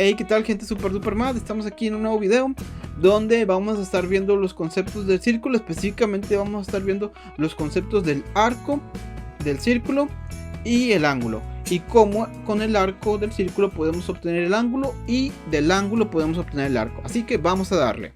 Hey, ¿qué tal, gente super duper mad? Estamos aquí en un nuevo video donde vamos a estar viendo los conceptos del círculo. Específicamente vamos a estar viendo los conceptos del arco, del círculo y el ángulo, y cómo con el arco del círculo podemos obtener el ángulo y del ángulo podemos obtener el arco. Así que vamos a darle.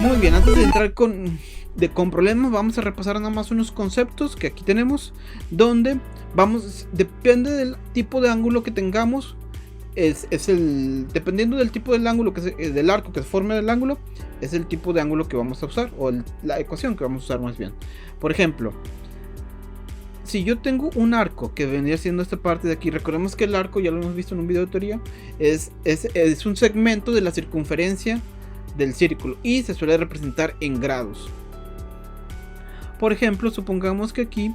Muy bien, antes de entrar con problemas, vamos a repasar nada más unos conceptos que aquí tenemos, donde depende del tipo de ángulo que tengamos, dependiendo del tipo del ángulo del arco que se forme del ángulo, es el tipo de ángulo que vamos a usar, o la ecuación que vamos a usar más bien. Por ejemplo, si yo tengo un arco que vendría siendo esta parte de aquí, recordemos que el arco, ya lo hemos visto en un video de teoría, es un segmento de la circunferencia del círculo y se suele representar en grados. Por ejemplo, supongamos que aquí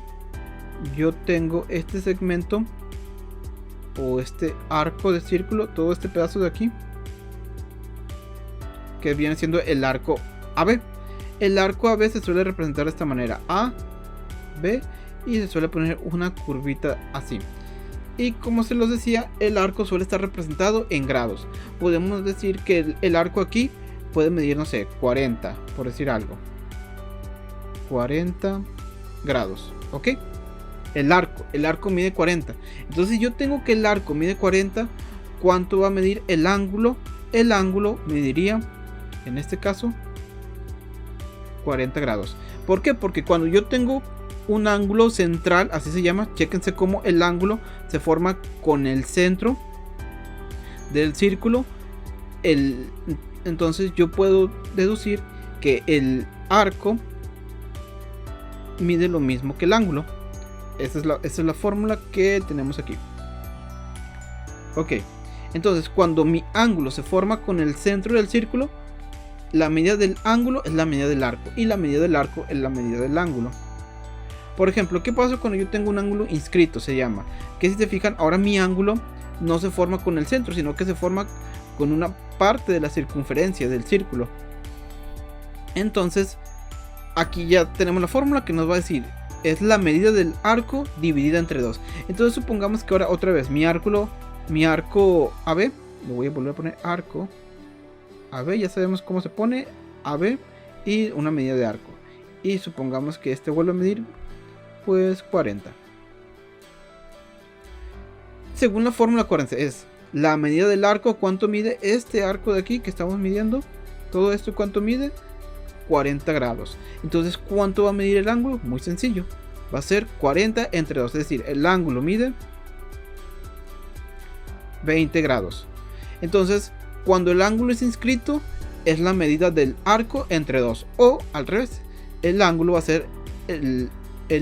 yo tengo este segmento o este arco de círculo, todo este pedazo de aquí que viene siendo el arco AB. El arco AB se suele representar de esta manera: A, B, y se suele poner una curvita así. Y como se los decía, el arco suele estar representado en grados. Podemos decir que el arco aquí puede medir, no sé, 40, por decir algo. 40 grados, ¿ok? El arco mide 40. Entonces, si yo tengo que el arco mide 40, ¿cuánto va a medir el ángulo? El ángulo mediría, en este caso, 40 grados. ¿Por qué? Porque cuando yo tengo un ángulo central, así se llama, chéquense cómo el ángulo se forma con el centro del círculo. Entonces yo puedo deducir que el arco mide lo mismo que el ángulo. Esa es la fórmula que tenemos aquí. Ok, entonces cuando mi ángulo se forma con el centro del círculo, la medida del ángulo es la medida del arco, y la medida del arco es la medida del ángulo. Por ejemplo, ¿qué pasa cuando yo tengo un ángulo inscrito? Se llama que, si se fijan, ahora mi ángulo no se forma con el centro, sino que se forma con una parte de la circunferencia del círculo. Entonces aquí ya tenemos la fórmula que nos va a decir, es la medida del arco dividida entre 2. Entonces supongamos que ahora otra vez mi arco AB, lo voy a volver a poner arco AB, ya sabemos cómo se pone AB, y una medida de arco, y supongamos que este vuelve a medir pues 40. Según la fórmula, acuérdense, es la medida del arco. ¿Cuánto mide este arco de aquí que estamos midiendo? Todo esto, ¿cuánto mide? 40 grados. Entonces, ¿cuánto va a medir el ángulo? Muy sencillo. Va a ser 40 entre 2. Es decir, el ángulo mide 20 grados. Entonces, cuando el ángulo es inscrito, es la medida del arco entre 2. O al revés, el ángulo va a ser el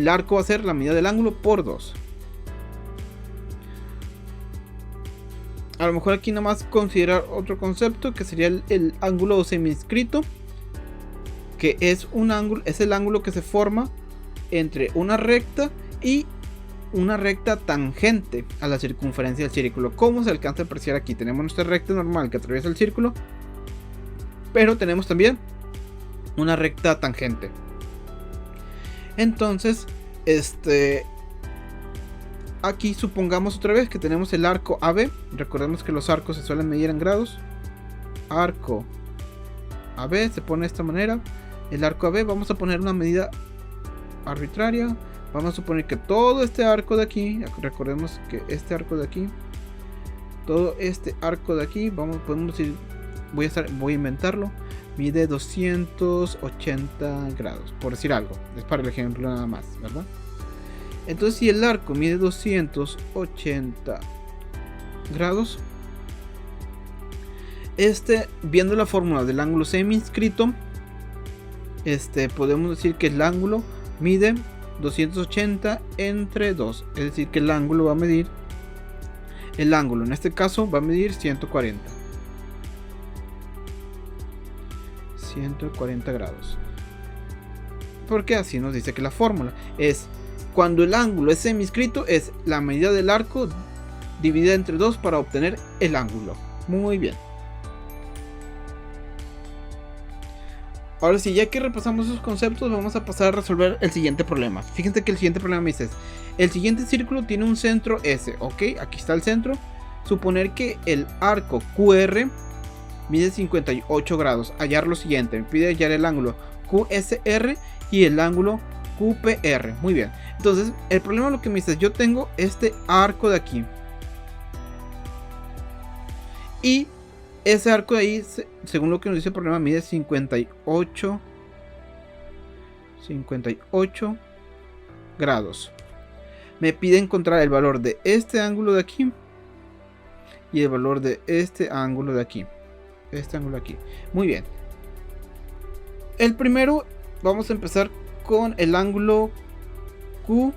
arco va a ser la medida del ángulo por 2. A lo mejor aquí nada más considerar otro concepto, que sería el ángulo semi-inscrito, que es el ángulo que se forma entre una recta y una recta tangente a la circunferencia del círculo. ¿Cómo se alcanza a apreciar aquí? Tenemos nuestra recta normal que atraviesa el círculo, pero tenemos también una recta tangente. Entonces, aquí supongamos otra vez que tenemos el arco AB. Recordemos que los arcos se suelen medir en grados. Arco AB se pone de esta manera. El arco AB, vamos a poner una medida arbitraria. Vamos a suponer que todo este arco de aquí, recordemos que este arco de aquí, todo este arco de aquí, podemos decir, voy a inventarlo, mide 280 grados, por decir algo. Es para el ejemplo nada más, ¿verdad? Entonces, si el arco mide 280 grados, viendo la fórmula del ángulo semi-inscrito, podemos decir que el ángulo mide 280 entre 2. Es decir, que el ángulo en este caso va a medir 140 grados. Porque así nos dice que la fórmula es: cuando el ángulo es semi-inscrito, es la medida del arco dividida entre 2 para obtener el ángulo. Muy bien. Ahora sí, ya que repasamos esos conceptos, vamos a pasar a resolver el siguiente problema. Fíjense que el siguiente problema me dice: el siguiente círculo tiene un centro S. Ok, aquí está el centro. Suponer que el arco QR mide 58 grados. Hallar lo siguiente. Me pide hallar el ángulo QSR y el ángulo QPR. Muy bien. Entonces, el problema lo que me dice: yo tengo este arco de aquí. Y ese arco de ahí, según lo que nos dice el problema, mide 58 grados. Me pide encontrar el valor de este ángulo de aquí y el valor de este ángulo de aquí. Este ángulo de aquí. Muy bien. El primero, vamos a empezar con el ángulo QSR.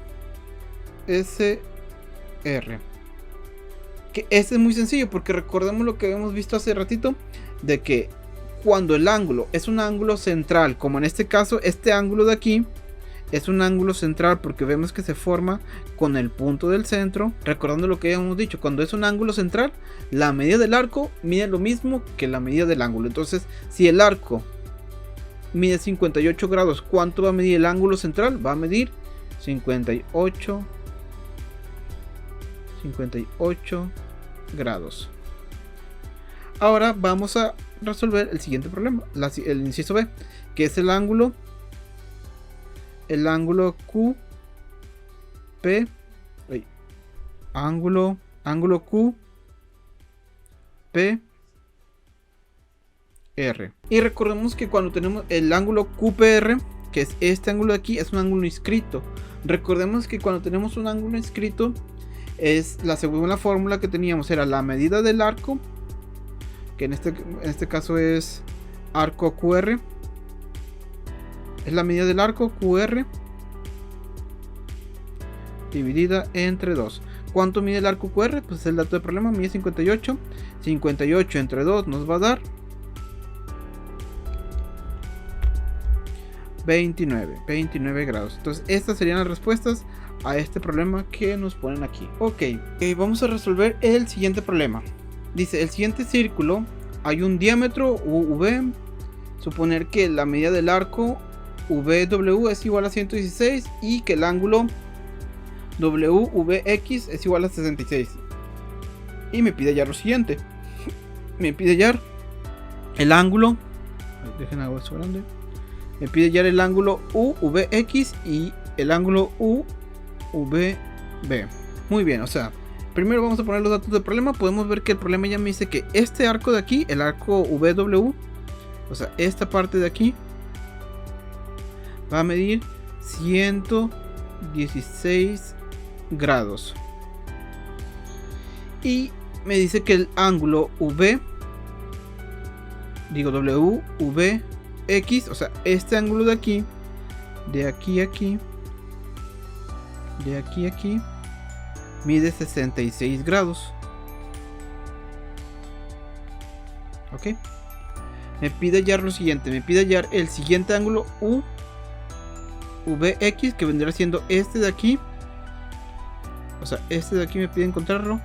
Que este es muy sencillo, porque recordemos lo que habíamos visto hace ratito, de que cuando el ángulo es un ángulo central, como en este caso, este ángulo de aquí es un ángulo central porque vemos que se forma con el punto del centro. Recordando lo que habíamos dicho, cuando es un ángulo central, la medida del arco mide lo mismo que la medida del ángulo. Entonces, si el arco mide 58 grados, ¿cuánto va a medir el ángulo central? Va a medir 58 grados. Ahora vamos a resolver el siguiente problema, el inciso B, que es el ángulo QP, ángulo QPR. Y recordemos que cuando tenemos el ángulo QPR, que es este ángulo de aquí, es un ángulo inscrito. Recordemos que cuando tenemos un ángulo inscrito, es la segunda fórmula que teníamos, era la medida del arco, que en este caso es arco QR, es la medida del arco QR dividida entre 2. ¿Cuánto mide el arco QR? Pues el dato del problema mide 58. 58 entre 2 nos va a dar 29 grados. Entonces estas serían las respuestas a este problema que nos ponen aquí. Ok, vamos a resolver el siguiente problema. Dice: el siguiente círculo hay un diámetro UV. Suponer que la medida del arco VW es igual a 116 y que el ángulo WVX es igual a 66. Y me pide hallar lo siguiente. Me pide hallar el ángulo. Dejen algo eso grande. Me pide hallar el ángulo UVX y el ángulo UVB. Muy bien, o sea, primero vamos a poner los datos del problema. Podemos ver que el problema ya me dice que este arco de aquí, el arco VW, o sea, esta parte de aquí, va a medir 116 grados. Y me dice que el ángulo WVX, o sea, este ángulo de aquí, de aquí a aquí, de aquí a aquí, mide 66 grados. Ok. Me pide hallar lo siguiente. Me pide hallar el siguiente ángulo UVX, que vendrá siendo este de aquí. O sea, este de aquí me pide encontrarlo.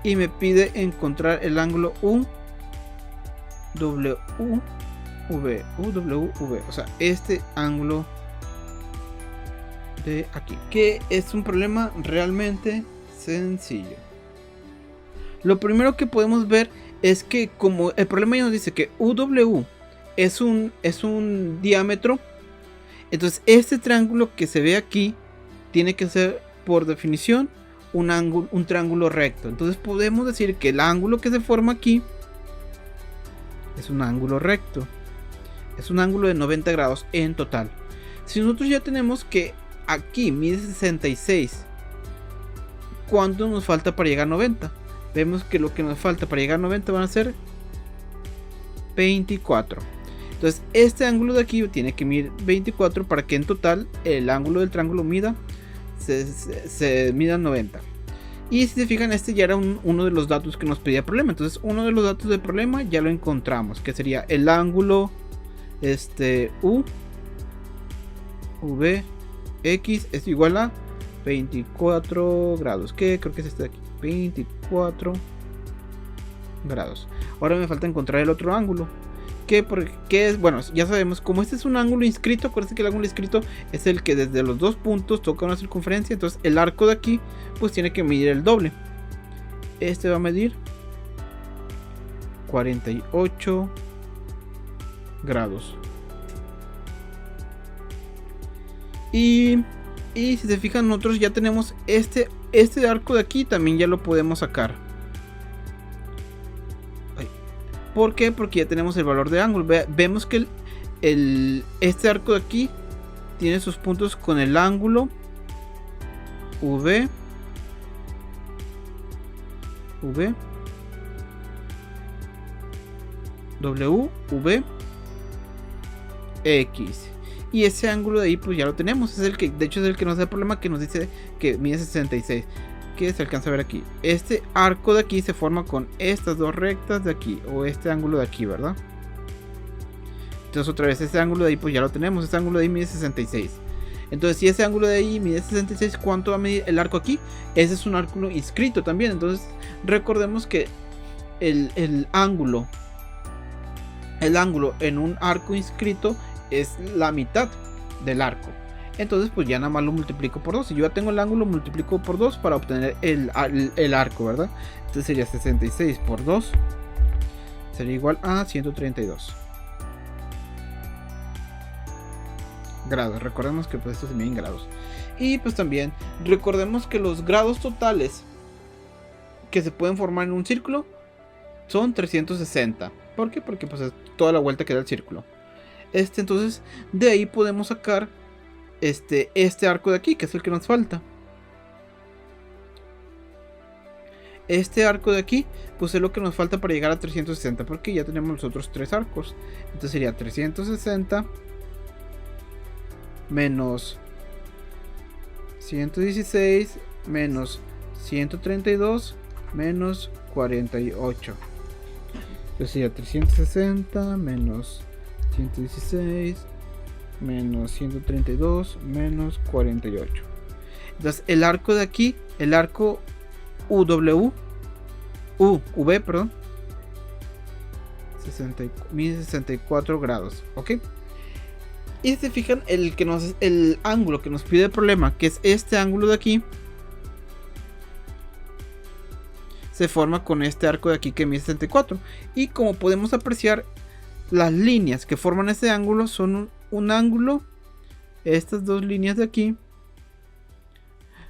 Y me pide encontrar el ángulo UWV. O sea, este ángulo de aquí, que es un problema realmente sencillo. Lo primero que podemos ver es que, como el problema ya nos dice que UW es un diámetro, entonces este triángulo que se ve aquí tiene que ser, por definición, un triángulo recto. Entonces podemos decir que el ángulo que se forma aquí es un ángulo recto, es un ángulo de 90 grados en total. Si nosotros ya tenemos que aquí mide 66, ¿cuánto nos falta para llegar a 90? Vemos que lo que nos falta para llegar a 90 van a ser 24. Entonces este ángulo de aquí tiene que medir 24 para que en total el ángulo del triángulo mida se mida 90. Y si se fijan, este ya era uno de los datos que nos pedía el problema. Entonces uno de los datos del problema ya lo encontramos, que sería el ángulo UVX es igual a 24 grados, que creo que es este de aquí, 24 grados. Ahora me falta encontrar el otro ángulo, qué? Porque es, bueno, ya sabemos, como este es un ángulo inscrito, acuérdense que el ángulo inscrito es el que desde los dos puntos toca una circunferencia. Entonces el arco de aquí pues tiene que medir el doble. Este va a medir 48 grados. Y si se fijan, nosotros ya tenemos este arco de aquí, también ya lo podemos sacar. ¿Por qué? Porque ya tenemos el valor de ángulo. Vemos que este arco de aquí tiene sus puntos con el ángulo V, W, V, X. Y ese ángulo de ahí pues ya lo tenemos. Es el que, de hecho, es el que nos da el problema, que nos dice que mide 66. Que se alcanza a ver aquí. Este arco de aquí se forma con estas dos rectas de aquí, o este ángulo de aquí, ¿verdad? Entonces otra vez este ángulo de ahí pues ya lo tenemos. Este ángulo de ahí mide 66. Entonces si ese ángulo de ahí mide 66, ¿cuánto va a medir el arco aquí? Ese es un ángulo inscrito también. Entonces recordemos que el ángulo en un arco inscrito es la mitad del arco. Entonces pues ya nada más lo multiplico por 2. Si yo ya tengo el ángulo, multiplico por 2 para obtener el arco, ¿verdad? Entonces sería 66 por 2. Sería igual a 132 grados. Recordemos que pues esto se mide en grados. Y pues también recordemos que los grados totales que se pueden formar en un círculo son 360. ¿Por qué? Porque pues es toda la vuelta que da el círculo. Entonces de ahí podemos sacar este arco de aquí, que es el que nos falta. Este arco de aquí pues es lo que nos falta para llegar a 360, porque ya tenemos los otros tres arcos. Entonces sería 360 menos 116 menos 132 menos 48. Entonces sería 360 menos 116 menos 132 menos 48. Entonces el arco de aquí, el arco UV, perdón, 64 grados, ¿ok? Y si se fijan, el ángulo que nos pide el problema, que es este ángulo de aquí, se forma con este arco de aquí que mide 64. Y como podemos apreciar, las líneas que forman este ángulo son un ángulo. Estas dos líneas de aquí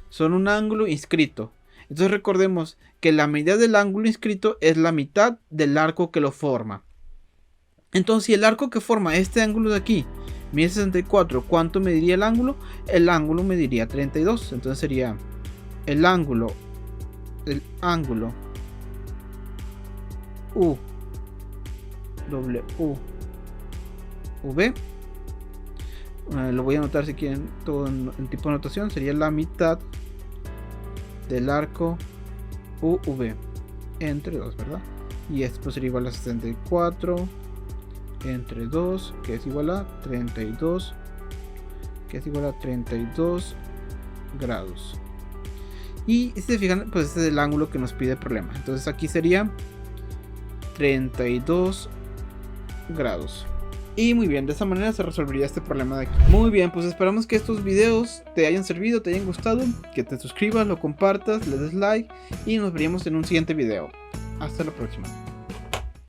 son un ángulo inscrito. Entonces recordemos que la medida del ángulo inscrito es la mitad del arco que lo forma. Entonces si el arco que forma este ángulo de aquí mide 64, ¿cuánto mediría el ángulo? El ángulo mediría 32. Entonces sería el ángulo V, lo voy a anotar si quieren todo en tipo de notación. Sería la mitad del arco UV entre 2, ¿verdad? Y esto sería igual a 64 entre 2, que es igual a 32, que es igual a 32 grados. Y si se fijan, pues este es el ángulo que nos pide el problema. Entonces aquí sería 32 grados. Y muy bien, de esa manera se resolvería este problema de aquí. Muy bien, pues esperamos que estos videos te hayan servido, te hayan gustado, que te suscribas, lo compartas, le des like y nos veríamos en un siguiente video. Hasta la próxima.